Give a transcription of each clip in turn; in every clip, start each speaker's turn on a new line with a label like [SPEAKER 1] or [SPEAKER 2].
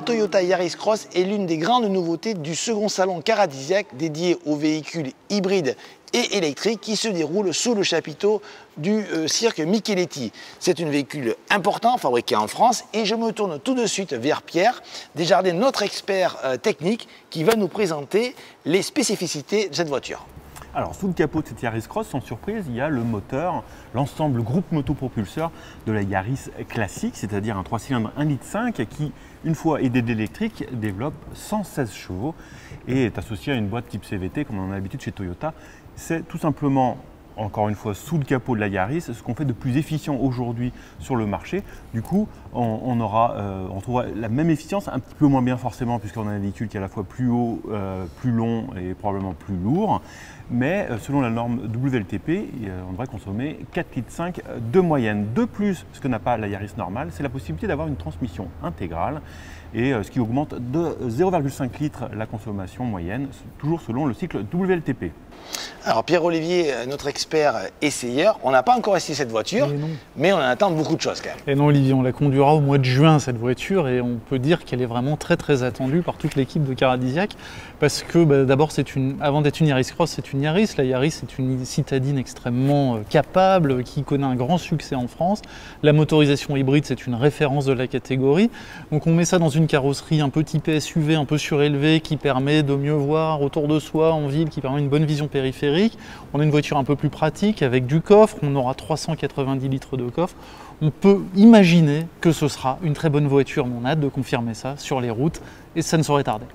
[SPEAKER 1] Toyota Yaris Cross est l'une des grandes nouveautés du second salon Caradisiac dédié aux véhicules hybrides et électriques qui se déroule sous le chapiteau du cirque Micheletti. C'est un véhicule important fabriqué en France et je me tourne tout de suite vers Pierre Desjardins, notre expert technique qui va nous présenter les spécificités de cette voiture.
[SPEAKER 2] Alors, sous le capot de cette Yaris Cross, sans surprise, il y a le moteur, l'ensemble groupe motopropulseur de la Yaris classique, c'est-à-dire un 3 cylindres 1,5 litre qui, une fois aidé d'électrique, développe 116 chevaux et est associé à une boîte type CVT comme on a l'habitude chez Toyota. C'est tout simplement, encore une fois, sous le capot de la Yaris, ce qu'on fait de plus efficient aujourd'hui sur le marché. Du coup, on trouvera la même efficience, un petit peu moins bien forcément, puisqu'on a un véhicule qui est à la fois plus haut, plus long et probablement plus lourd. Mais selon la norme WLTP, on devrait consommer 4,5 litres de moyenne. De plus, ce que n'a pas la Yaris normale, c'est la possibilité d'avoir une transmission intégrale, et ce qui augmente de 0,5 litres la consommation moyenne, toujours selon le cycle WLTP.
[SPEAKER 1] Alors Pierre-Olivier, notre expert essayeur, on n'a pas encore essayé cette voiture, mais on en attend beaucoup de choses quand même.
[SPEAKER 3] Et non Olivier, on la conduira au mois de juin cette voiture et on peut dire qu'elle est vraiment très attendue par toute l'équipe de Caradisiac parce que d'abord avant d'être une Yaris Cross, c'est une Yaris. La Yaris c'est une citadine extrêmement capable qui connaît un grand succès en France. La motorisation hybride c'est une référence de la catégorie. Donc on met ça dans une carrosserie un peu typée SUV, un peu surélevée qui permet de mieux voir autour de soi en ville, qui permet une bonne vision périphérique. On a une voiture un peu plus pratique avec du coffre, on aura 390 litres de coffre. On peut imaginer que ce sera une très bonne voiture, mais on a hâte de confirmer ça sur les routes et ça ne saurait tarder.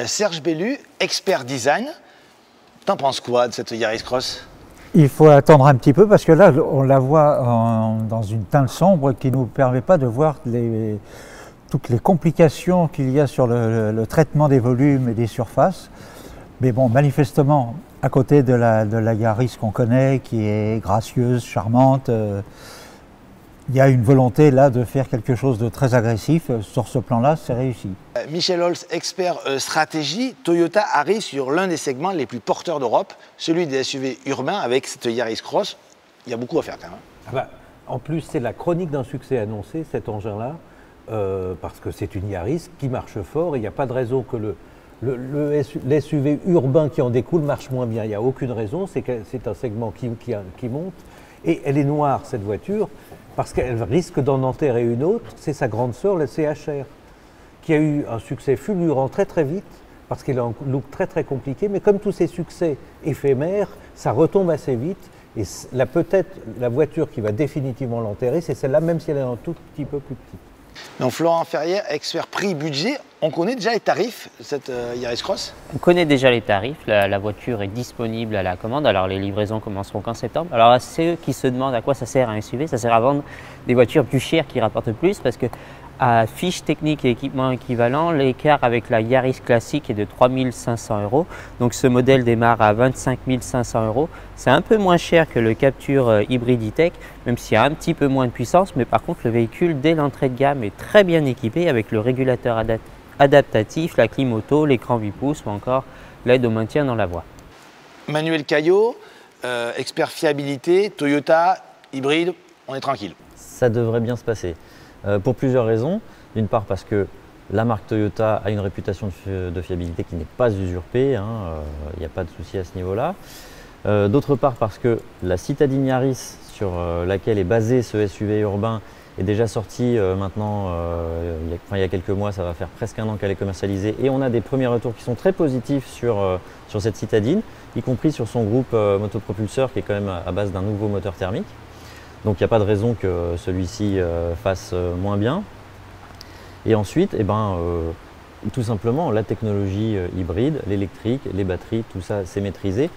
[SPEAKER 1] Serge Bellu, expert design, t'en penses quoi de cette Yaris Cross ?
[SPEAKER 4] Il faut attendre un petit peu parce que là on la voit dans une teinte sombre qui ne nous permet pas de voir toutes les complications qu'il y a sur le traitement des volumes et des surfaces. Mais bon, manifestement, à côté de la Yaris qu'on connaît, qui est gracieuse, charmante, il y a une volonté là de faire quelque chose de très agressif. Sur ce plan-là, c'est réussi.
[SPEAKER 1] Michel Holz, expert stratégie, Toyota arrive sur l'un des segments les plus porteurs d'Europe, celui des SUV urbains avec cette Yaris Cross. Il y a beaucoup à faire quand même.
[SPEAKER 5] En plus, c'est la chronique d'un succès annoncé, cet engin-là, parce que c'est une Yaris qui marche fort et il n'y a pas de raison que le SUV urbain qui en découle marche moins bien. Il n'y a aucune raison, c'est un segment qui monte. Et elle est noire, cette voiture, parce qu'elle risque d'en enterrer une autre. C'est sa grande sœur, la CHR, qui a eu un succès fulgurant très vite, parce qu'elle a un look très compliqué. Mais comme tous ces succès éphémères, ça retombe assez vite. Et peut-être la voiture qui va définitivement l'enterrer, c'est celle-là, même si elle est un tout petit peu plus petite.
[SPEAKER 1] Donc Florent Ferrière, expert prix-budget, on connaît déjà les tarifs de cette Yaris Cross ?
[SPEAKER 6] On connaît déjà les tarifs, la voiture est disponible à la commande, alors les livraisons commenceront qu'en septembre. Alors à ceux qui se demandent à quoi ça sert un SUV, ça sert à vendre des voitures plus chères qui rapportent plus parce que à fiche technique et équipement équivalent, l'écart avec la Yaris classique est de 3 500 €. Donc ce modèle démarre à 25 500 €. C'est un peu moins cher que le Captur Hybrid E-Tech, même s'il y a un petit peu moins de puissance. Mais par contre, le véhicule, dès l'entrée de gamme, est très bien équipé avec le régulateur adaptatif, la clim auto, l'écran 8 pouces ou encore l'aide au maintien dans la voie.
[SPEAKER 1] Manuel Caillot, expert fiabilité, Toyota, hybride, on est tranquille.
[SPEAKER 7] Ça devrait bien se passer. Pour plusieurs raisons. D'une part parce que la marque Toyota a une réputation de fiabilité qui n'est pas usurpée, il n'y a pas de souci à ce niveau-là. D'autre part parce que la citadine Yaris sur laquelle est basé ce SUV urbain est déjà sortie maintenant, il y a quelques mois, ça va faire presque un an qu'elle est commercialisée et on a des premiers retours qui sont très positifs sur cette citadine, y compris sur son groupe motopropulseur qui est quand même à base d'un nouveau moteur thermique. Donc il n'y a pas de raison que celui-ci fasse moins bien. Et ensuite, tout simplement, la technologie hybride, l'électrique, les batteries, tout ça c'est maîtrisé.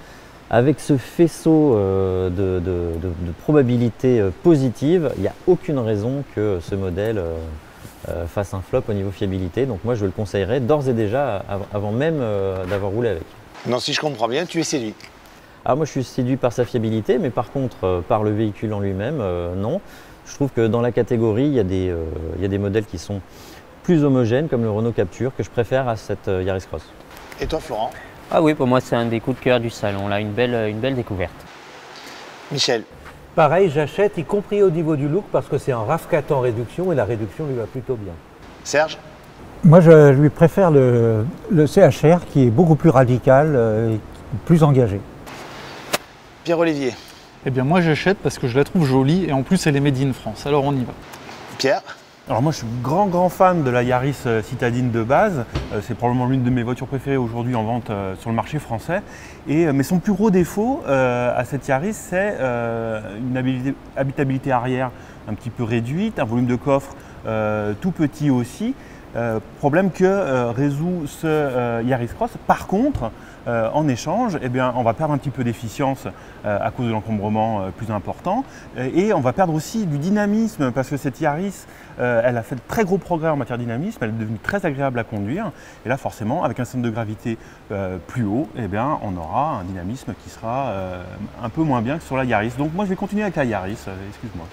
[SPEAKER 7] Avec ce faisceau de probabilités positives, il n'y a aucune raison que ce modèle fasse un flop au niveau fiabilité. Donc moi je le conseillerais d'ores et déjà avant même d'avoir roulé avec.
[SPEAKER 1] Non, si je comprends bien, tu es séduit.
[SPEAKER 7] Moi je suis séduit par sa fiabilité, mais par contre par le véhicule en lui-même, non. Je trouve que dans la catégorie, il y a des modèles qui sont plus homogènes, comme le Renault Captur, que je préfère à cette Yaris Cross.
[SPEAKER 1] Et toi Florent ?
[SPEAKER 6] Ah oui, pour moi c'est un des coups de cœur du salon, là, une belle découverte.
[SPEAKER 1] Michel ?
[SPEAKER 5] Pareil, j'achète, y compris au niveau du look, parce que c'est un RAV4 en réduction et la réduction lui va plutôt bien.
[SPEAKER 1] Serge ?
[SPEAKER 4] Moi, je lui préfère le CHR qui est beaucoup plus radical, et plus engagé.
[SPEAKER 1] Pierre-Olivier.
[SPEAKER 3] Eh bien moi j'achète parce que je la trouve jolie et en plus elle est made in France. Alors on y va.
[SPEAKER 1] Pierre.
[SPEAKER 2] Alors moi je suis grand fan de la Yaris citadine de base. C'est probablement l'une de mes voitures préférées aujourd'hui en vente sur le marché français. Mais son plus gros défaut à cette Yaris, c'est une habitabilité arrière un petit peu réduite, un volume de coffre tout petit aussi. Problème que résout ce Yaris Cross. Par contre, en échange, eh bien, on va perdre un petit peu d'efficience à cause de l'encombrement plus important et on va perdre aussi du dynamisme parce que cette Yaris, elle a fait de très gros progrès en matière de dynamisme, elle est devenue très agréable à conduire et là forcément avec un centre de gravité plus haut, eh bien, on aura un dynamisme qui sera un peu moins bien que sur la Yaris. Donc moi je vais continuer avec la Yaris, excuse-moi.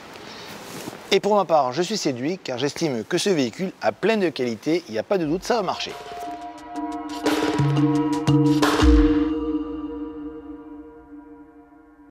[SPEAKER 1] Et pour ma part, je suis séduit car j'estime que ce véhicule a plein de qualités, il n'y a pas de doute, ça va marcher.